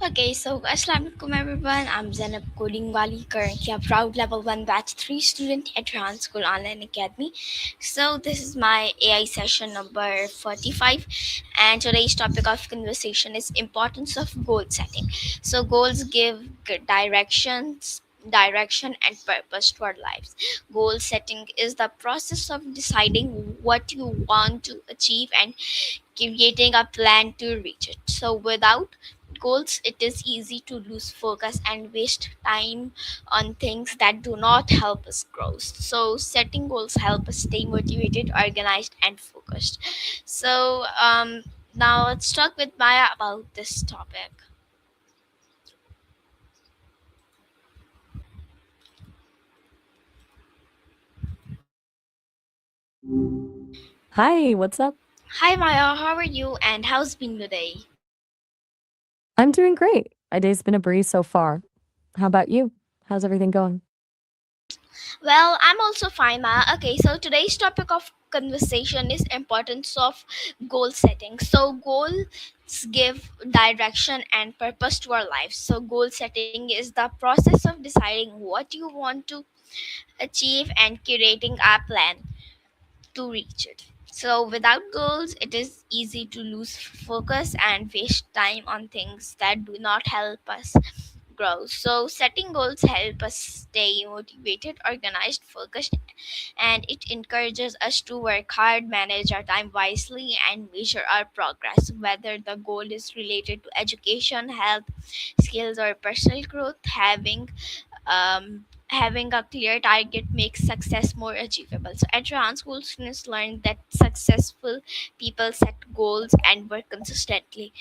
Okay, so Assalamualaikum everyone. I'm Zainab Coding Wali, currently a proud level 1 batch 3 student at Rehan School Online Academy. So this is my AI session number 45, and today's topic of conversation is importance of goal setting. So goals give direction and purpose to our lives. Goal setting is the process of deciding what you want to achieve and creating a plan to reach it. So without goals, it is easy to lose focus and waste time on things that do not help us grow. So setting goals help us stay motivated, organized, and focused. So now let's talk with Maya about this topic. Hi, what's up? Hi Maya, how are you and how's been the day? I'm doing great. My day's been a breeze so far. How about you? How's everything going? Well, I'm also fine, Ma. Okay, so today's topic of conversation is importance of goal setting. So goals give direction and purpose to our lives. So goal setting is the process of deciding what you want to achieve and curating a plan to reach it. So, without goals, it is easy to lose focus and waste time on things that do not help us grow. So, setting goals help us stay motivated, organized, focused, and it encourages us to work hard, manage our time wisely, and measure our progress. Whether the goal is related to education, health, skills, or personal growth, having a clear target makes success more achievable. So at Rehan School, students learn that successful people set goals and work consistently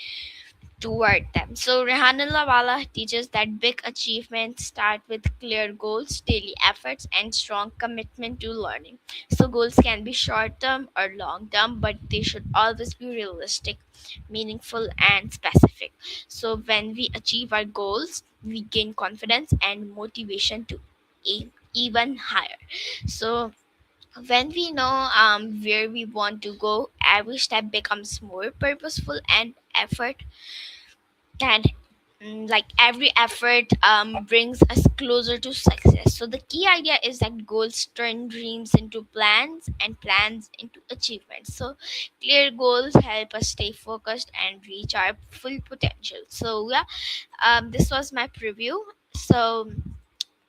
toward them. So Rehan Allahwala teaches that big achievements start with clear goals, daily efforts, and strong commitment to learning. So goals can be short term or long term, but they should always be realistic, meaningful, and specific. So when we achieve our goals, we gain confidence and motivation to aim even higher. So when we know where we want to go, every step becomes more purposeful and and like every effort brings us closer to success. So the key idea is that goals turn dreams into plans and plans into achievements. So clear goals help us stay focused and reach our full potential. So yeah, this was my preview. So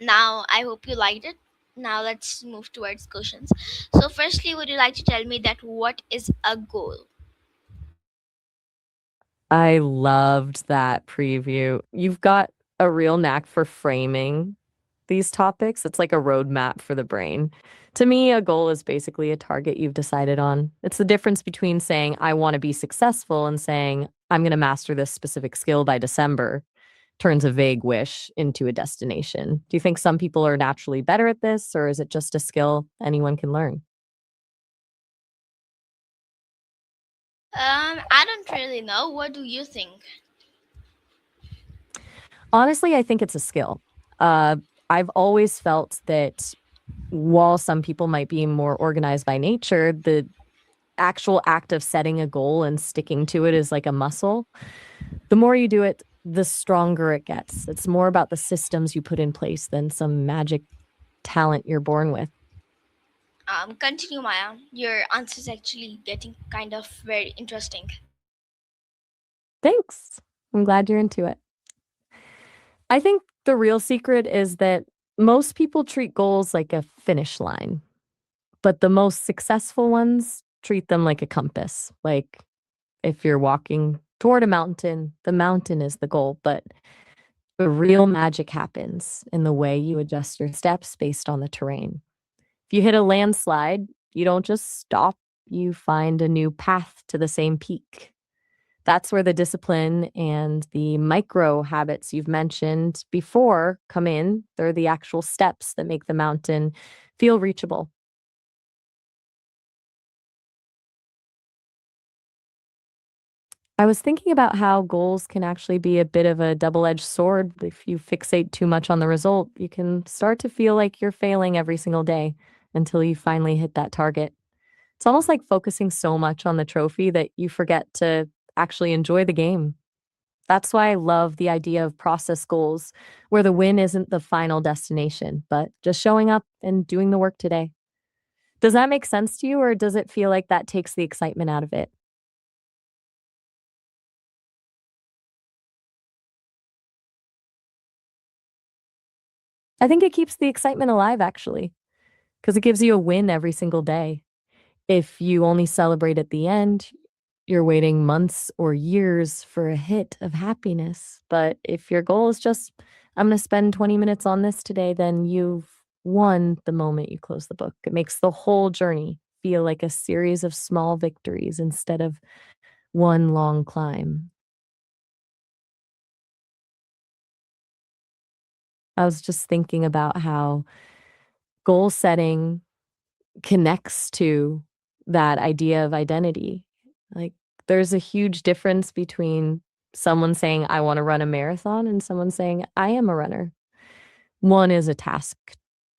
now I hope you liked it. Now let's move towards questions. So firstly, would you like to tell me that what is a goal? I loved that preview. You've got a real knack for framing these topics. It's like a roadmap for the brain. To me, a goal is basically a target you've decided on. It's the difference between saying, I want to be successful and saying, I'm going to master this specific skill by December. Turns a vague wish into a destination. Do you think some people are naturally better at this, or is it just a skill anyone can learn? I don't really know. What do you think? Honestly, I think it's a skill. Uh, I've always felt that while some people might be more organized by nature, the actual act of setting a goal and sticking to it is like a muscle. The more you do it, the stronger it gets. It's more about the systems you put in place than some magic talent you're born with. Continue, Maya. Your answer is actually getting kind of very interesting. Thanks. I'm glad you're into it. I think the real secret is that most people treat goals like a finish line, but the most successful ones treat them like a compass. Like if you're walking toward a mountain, the mountain is the goal, but the real magic happens in the way you adjust your steps based on the terrain. If you hit a landslide, you don't just stop, you find a new path to the same peak. That's where the discipline and the micro habits you've mentioned before come in. They're the actual steps that make the mountain feel reachable. I was thinking about how goals can actually be a bit of a double edged sword. If you fixate too much on the result, you can start to feel like you're failing every single day until you finally hit that target. It's almost like focusing so much on the trophy that you forget to actually enjoy the game. That's why I love the idea of process goals, where the win isn't the final destination, but just showing up and doing the work today. Does that make sense to you, or does it feel like that takes the excitement out of it? I think it keeps the excitement alive, actually, because it gives you a win every single day. If you only celebrate at the end, you're waiting months or years for a hit of happiness. But if your goal is just, I'm going to spend 20 minutes on this today, then you've won the moment you close the book. It makes the whole journey feel like a series of small victories instead of one long climb. I was just thinking about how goal setting connects to that idea of identity. Like, there's a huge difference between someone saying, I want to run a marathon, and someone saying, I am a runner. One is a task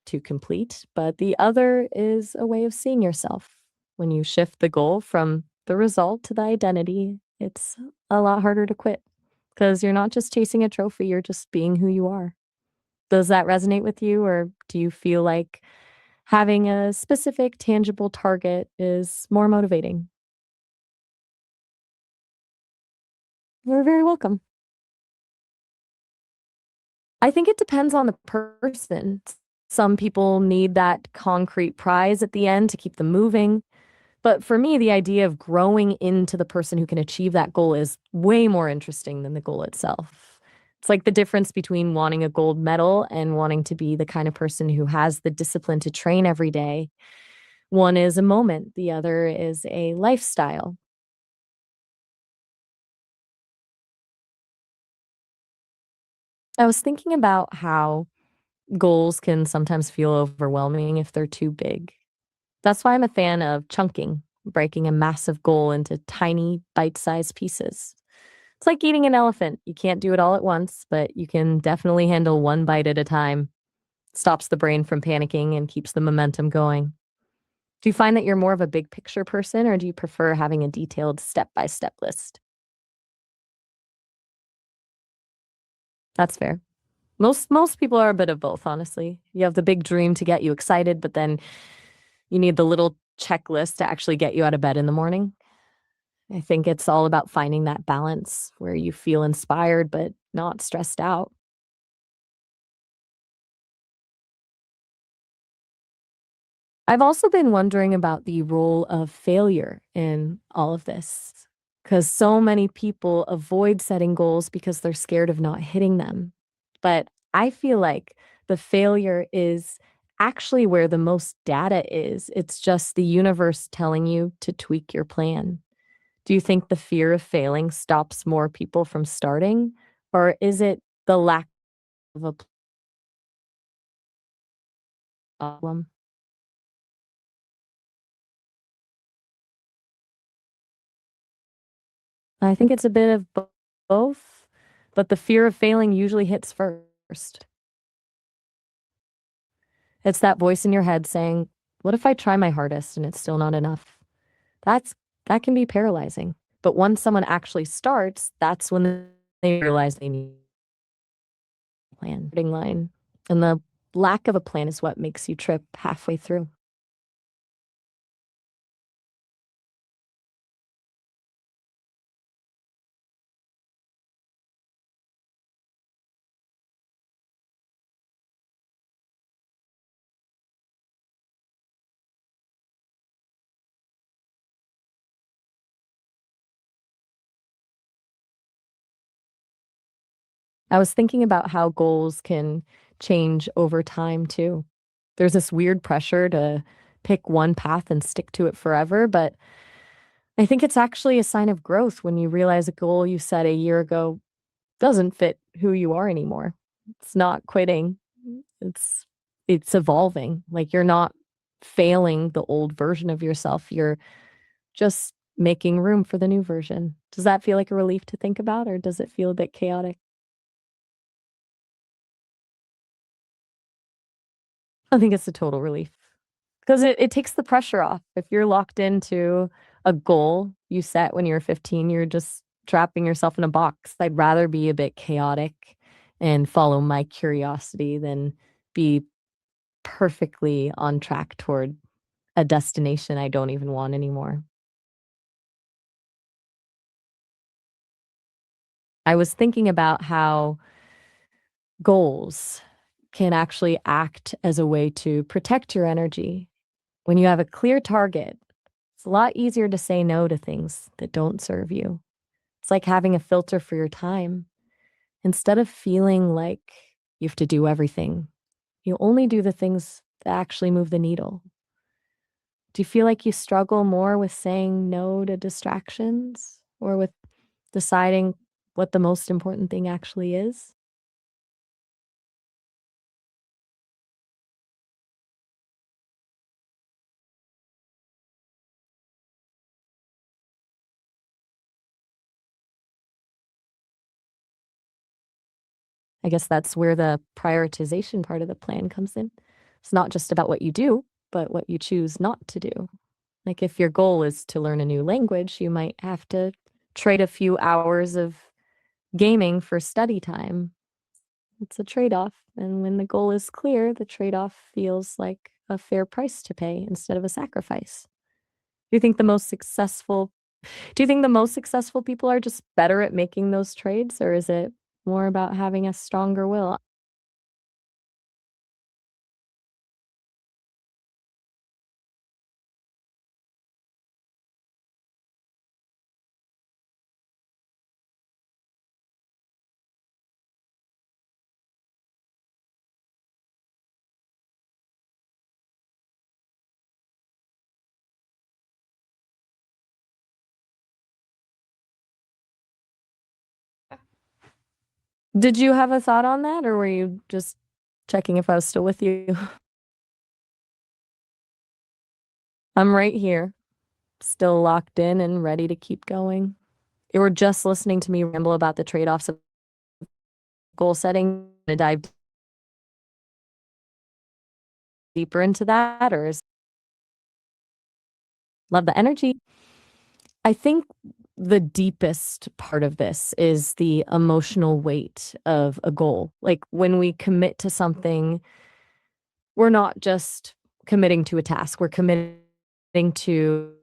to complete, but the other is a way of seeing yourself. When you shift the goal from the result to the identity, it's a lot harder to quit because you're not just chasing a trophy, you're just being who you are. Does that resonate with you, or do you feel like having a specific tangible target is more motivating? You're very welcome. I think it depends on the person. Some people need that concrete prize at the end to keep them moving. But for me, the idea of growing into the person who can achieve that goal is way more interesting than the goal itself. It's like the difference between wanting a gold medal and wanting to be the kind of person who has the discipline to train every day. One is a moment, the other is a lifestyle. I was thinking about how goals can sometimes feel overwhelming if they're too big. That's why I'm a fan of chunking, breaking a massive goal into tiny, bite sized pieces. It's like eating an elephant. You can't do it all at once, but you can definitely handle one bite at a time. Stops the brain from panicking and keeps the momentum going. Do you find that you're more of a big picture person, or do you prefer having a detailed step by step list? That's fair. Most people are a bit of both, honestly. You have the big dream to get you excited, but then you need the little checklist to actually get you out of bed in the morning. I think it's all about finding that balance where you feel inspired but not stressed out. I've also been wondering about the role of failure in all of this because so many people avoid setting goals because they're scared of not hitting them. But I feel like the failure is actually where the most data is. It's just the universe telling you to tweak your plan. Do you think the fear of failing stops more people from starting, or is it the lack of a problem? I think it's a bit of both, but the fear of failing usually hits first. It's that voice in your head saying, "What if I try my hardest and it's still not enough?" That's that can be paralyzing. But once someone actually starts, that's when they realize they need a plan. Starting line. And the lack of a plan is what makes you trip halfway through. I was thinking about how goals can change over time too. There's this weird pressure to pick one path and stick to it forever, but I think it's actually a sign of growth when you realize a goal you set a year ago doesn't fit who you are anymore. It's not quitting. It's it's evolving. Like, you're not failing the old version of yourself. You're just making room for the new version. Does that feel like a relief to think about, or does it feel a bit chaotic? I think it's a total relief. 'Cause it takes the pressure off. If you're locked into a goal you set when you were 15, you're just trapping yourself in a box. I'd rather be a bit chaotic and follow my curiosity than be perfectly on track toward a destination I don't even want anymore. I was thinking about how goals can actually act as a way to protect your energy. When you have a clear target, it's a lot easier to say no to things that don't serve you. It's like having a filter for your time. Instead of feeling like you have to do everything, you only do the things that actually move the needle. Do you feel like you struggle more with saying no to distractions or with deciding what the most important thing actually is? I guess that's where the prioritization part of the plan comes in. It's not just about what you do, but what you choose not to do. Like if your goal is to learn a new language, you might have to trade a few hours of gaming for study time. It's a trade-off, and when the goal is clear, the trade-off feels like a fair price to pay instead of a sacrifice. Do you think the most successful do you think the most successful people are just better at making those trades, or is it more about having a stronger will? Did you have a thought on that, or were you just checking if I was still with you? I'm right here, still locked in and ready to keep going. You were just listening to me ramble about the trade-offs of goal setting. To dive deeper into that, or is love the energy? I think the deepest part of this is the emotional weight of a goal. Like, when we commit to something, we're not just committing to a task, we're committing to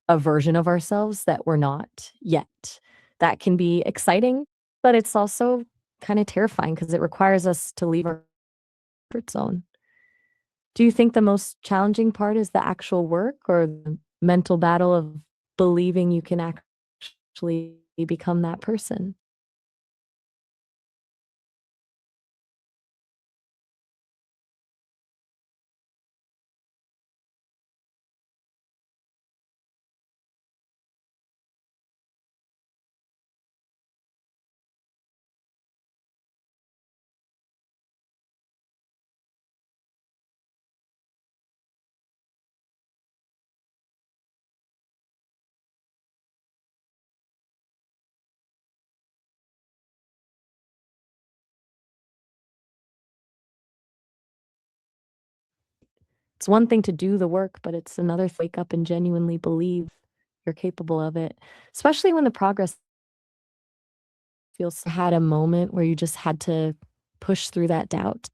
a version of ourselves that we're not yet. That can be exciting, but it's also kinda terrifying because it requires us to leave our comfort zone. Do you think the most challenging part is the actual work or the mental battle of believing you can actually become that person? It's one thing to do the work, but it's another to wake up and genuinely believe you're capable of it, especially when the progress feels had a moment where you just had to push through that doubt.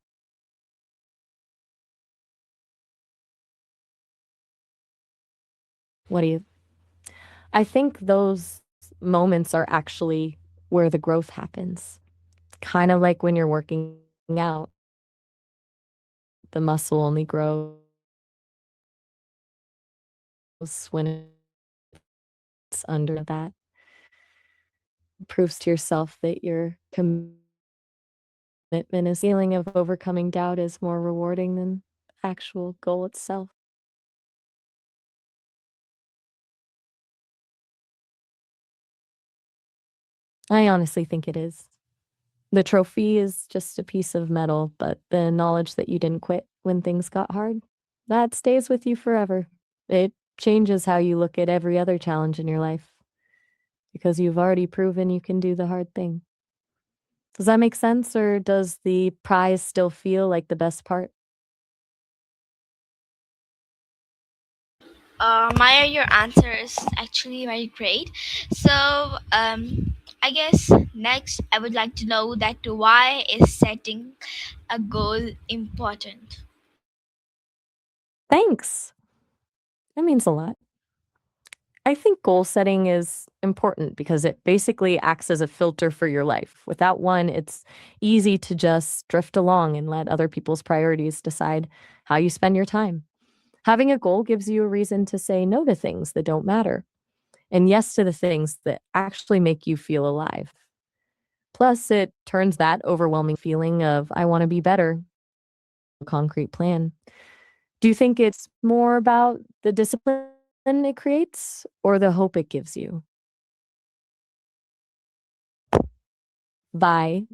What do you I think those moments are actually where the growth happens. Kind of like when you're working out, the muscle only grows when it's under that. Proves to yourself that your commitment is feeling of overcoming doubt is more rewarding than the actual goal itself. I honestly think it is. The trophy is just a piece of metal, but the knowledge that you didn't quit when things got hard, that stays with you forever. It changes how you look at every other challenge in your life because you've already proven you can do the hard thing. Does that make sense, or does the prize still feel like the best part? Maya, your answer is actually very great. So, I guess next I would like to know that why is setting a goal important? Thanks. That means a lot. I think goal setting is important because it basically acts as a filter for your life. Without one, it's easy to just drift along and let other people's priorities decide how you spend your time. Having a goal gives you a reason to say no to things that don't matter and yes to the things that actually make you feel alive. Plus, it turns that overwhelming feeling of, I want to be better, a concrete plan. Do you think it's more about the discipline it creates or the hope it gives you? Bye.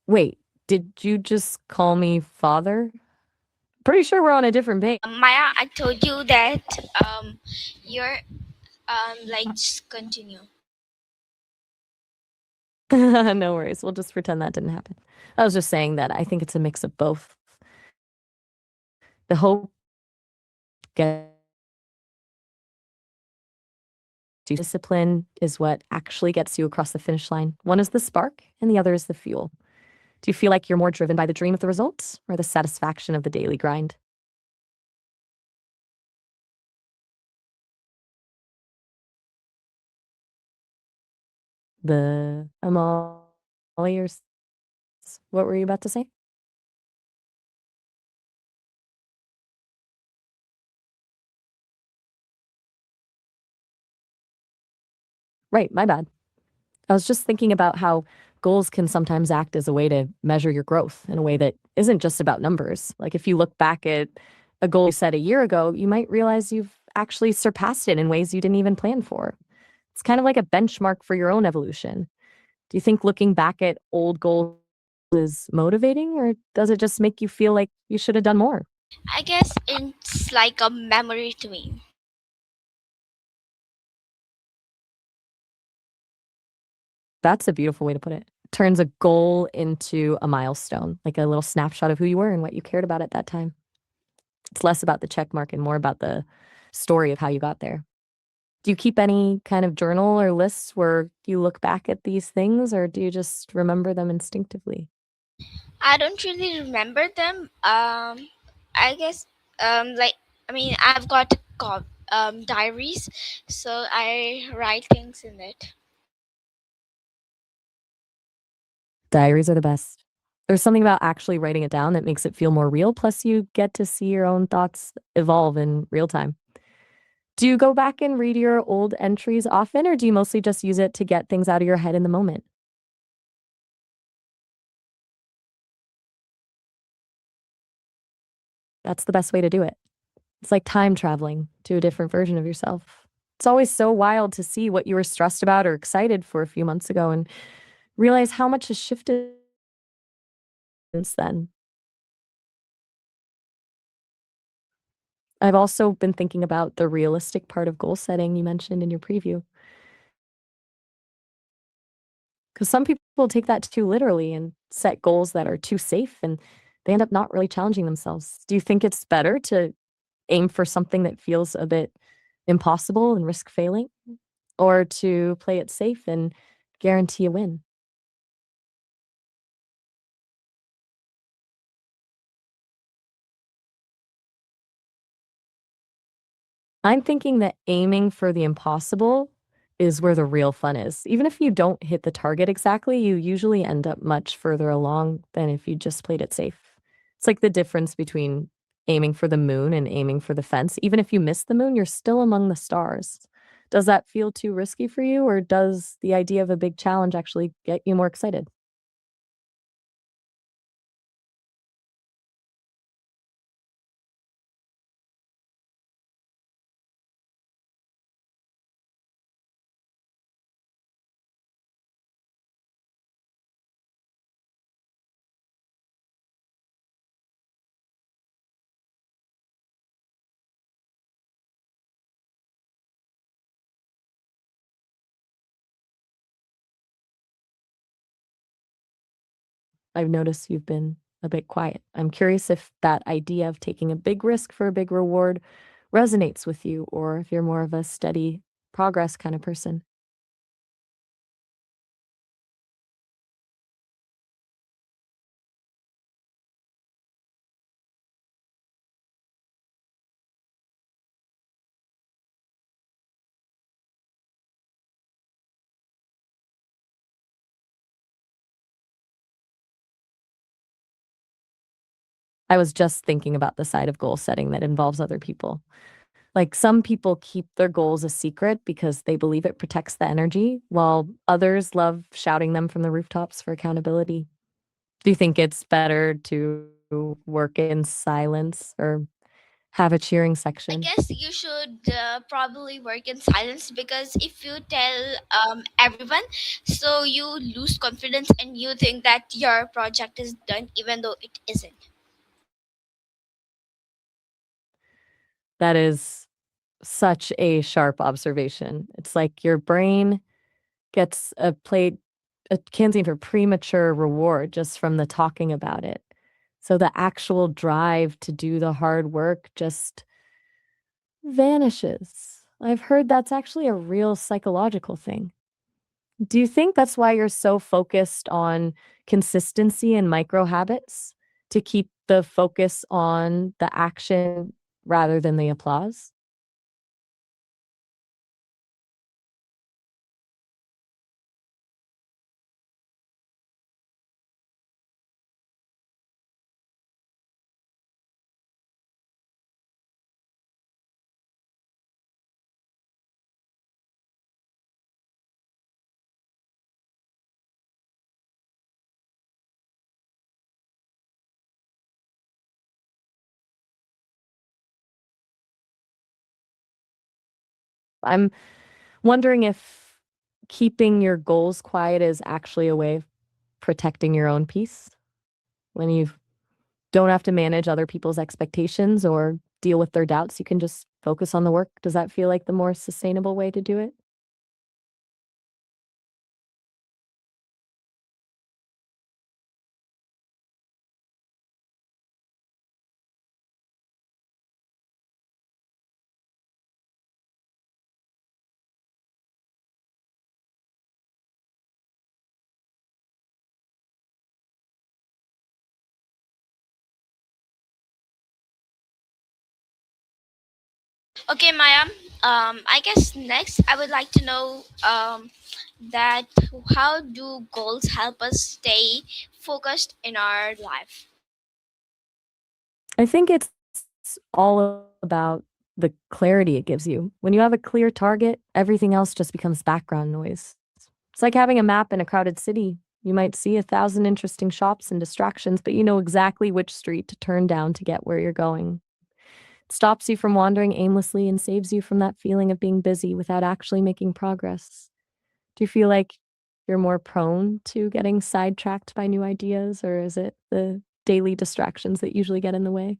Wait, did you just call me father? Pretty sure we're on a different page. Maya, I told you that you're like just continue. No worries. We'll just pretend that didn't happen. I was just saying that I think it's a mix of both. The hope gets you discipline is what actually gets you across the finish line. One is the spark, and the other is the fuel. Do you feel like you're more driven by the dream of the results or the satisfaction of the daily grind? I'm all ears. What were you about to say? Right, my bad. I was just thinking about how goals can sometimes act as a way to measure your growth in a way that isn't just about numbers. Like if you look back at a goal you set a year ago, you might realize you've actually surpassed it in ways you didn't even plan for. It's kind of like a benchmark for your own evolution. Do you think looking back at old goals is motivating, or does it just make you feel like you should have done more? I guess it's like a memory to me. That's a beautiful way to put it. Turns a goal into a milestone, like a little snapshot of who you were and what you cared about at that time. It's less about the check mark and more about the story of how you got there. Do you keep any kind of journal or lists where you look back at these things, or do you just remember them instinctively? I don't really remember them. I guess like I mean I've got diaries, so I write things in it. Diaries are the best. There's something about actually writing it down that makes it feel more real, plus you get to see your own thoughts evolve in real time. Do you go back and read your old entries often, or do you mostly just use it to get things out of your head in the moment? That's the best way to do it. It's like time traveling to a different version of yourself. It's always so wild to see what you were stressed about or excited for a few months ago and realize how much has shifted since then. I've also been thinking about the realistic part of goal setting you mentioned in your preview. Because some people take that too literally and set goals that are too safe and they end up not really challenging themselves. Do you think it's better to aim for something that feels a bit impossible and risk failing, or to play it safe and guarantee a win? I'm thinking that aiming for the impossible is where the real fun is. Even if you don't hit the target exactly, you usually end up much further along than if you just played it safe. It's like the difference between aiming for the moon and aiming for the fence. Even if you miss the moon, you're still among the stars. Does that feel too risky for you, or does the idea of a big challenge actually get you more excited? I've noticed you've been a bit quiet. I'm curious if that idea of taking a big risk for a big reward resonates with you or if you're more of a steady progress kind of person. I was just thinking about the side of goal setting that involves other people. Like some people keep their goals a secret because they believe it protects the energy, while others love shouting them from the rooftops for accountability. Do you think it's better to work in silence or have a cheering I section? guess you should probably work in silence, because if you tell everyone, so you lose confidence and you think that your project is done even though it isn't. That is such a sharp observation. It's like your brain gets a canteen for premature reward just from the talking about it. So the actual drive to do the hard work just vanishes. I've heard that's actually a real psychological thing. Do you think that's why you're so focused on consistency and micro habits to keep the focus on the action rather than the applause? I'm wondering if keeping your goals quiet is actually a way of protecting your own peace when you don't have to manage other people's expectations or deal with their doubts. You can just focus on the work. Does that feel like the more sustainable way to do it? Okay, Maya. I guess next I would like to know that how do goals help us stay focused in our life? I think it's all about the clarity it gives you. When you have a clear target, everything else just becomes background noise. It's like having a map in a crowded city. You might see 1,000 interesting shops and distractions, but you know exactly which street to turn down to get where you're going. It stops you from wandering aimlessly and saves you from that feeling of being busy without actually making progress. Do you feel like you're more prone to getting sidetracked by new ideas, or is it the daily distractions that usually get in the way?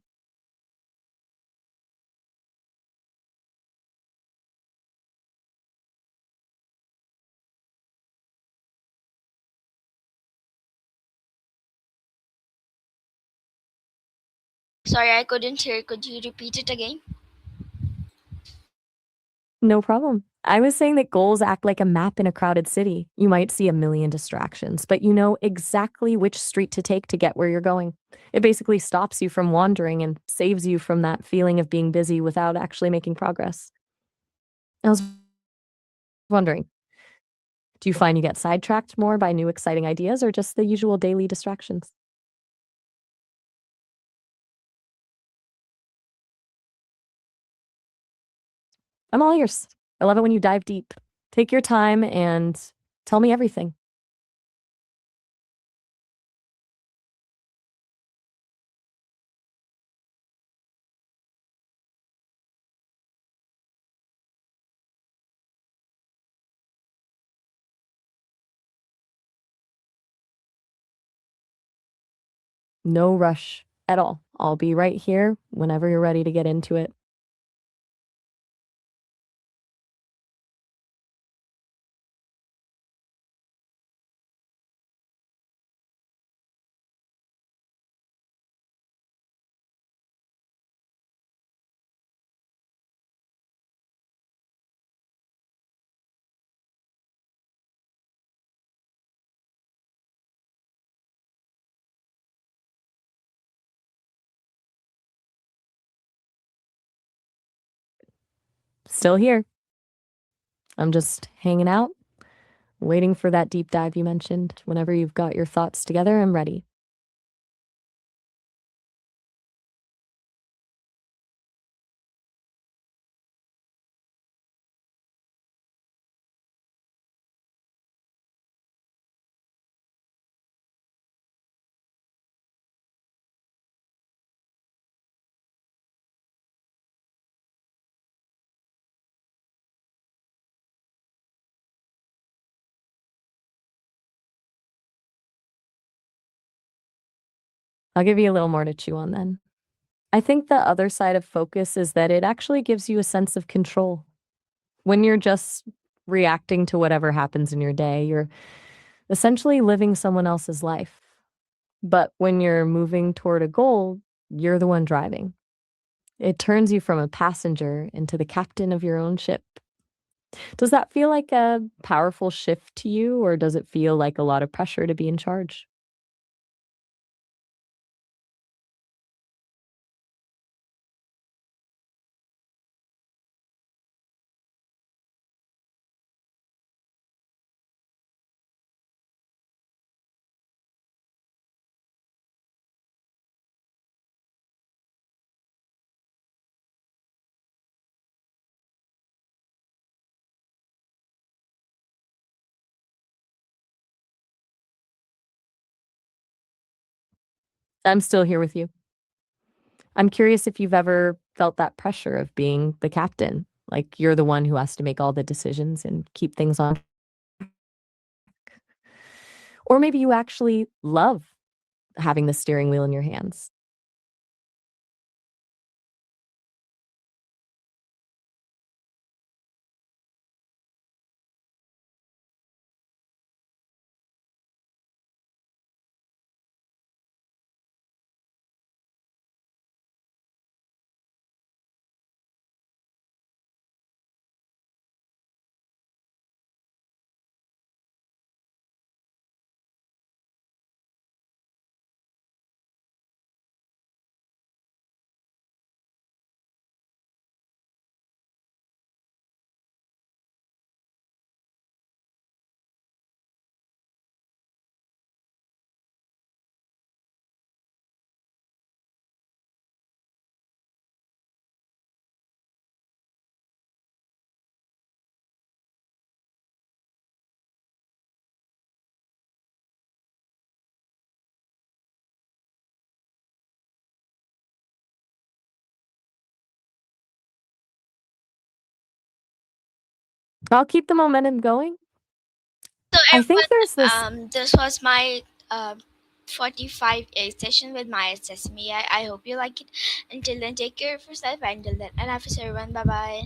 Sorry, I couldn't hear. Could you repeat it again? No problem. I was saying that goals act like a map in a crowded city. You might see a million distractions, but you know exactly which street to take to get where you're going. It basically stops you from wandering and saves you from that feeling of being busy without actually making progress. I was wondering, do you find you get sidetracked more by new exciting ideas or just the usual daily distractions? I'm all ears. I love it when you dive deep. Take your time and tell me everything. No rush at all. I'll be right here whenever you're ready to get into it. Still here. I'm just hanging out, waiting for that deep dive you mentioned. Whenever you've got your thoughts together, I'm ready. I'll give you a little more to chew on then. I think the other side of focus is that it actually gives you a sense of control. When you're just reacting to whatever happens in your day, you're essentially living someone else's life. But when you're moving toward a goal, you're the one driving. It turns you from a passenger into the captain of your own ship. Does that feel like a powerful shift to you, or does it feel like a lot of pressure to be in charge? I'm still here with you. I'm curious if you've ever felt that pressure of being the captain, like you're the one who has to make all the decisions and keep things on. Or maybe you actually love having the steering wheel in your hands. I'll keep the momentum going. So I think there's this. everyone, this was my 45A session with Maya Sesame. I hope you like it. Until then, take care of yourself. Until then, and have everyone. Bye bye.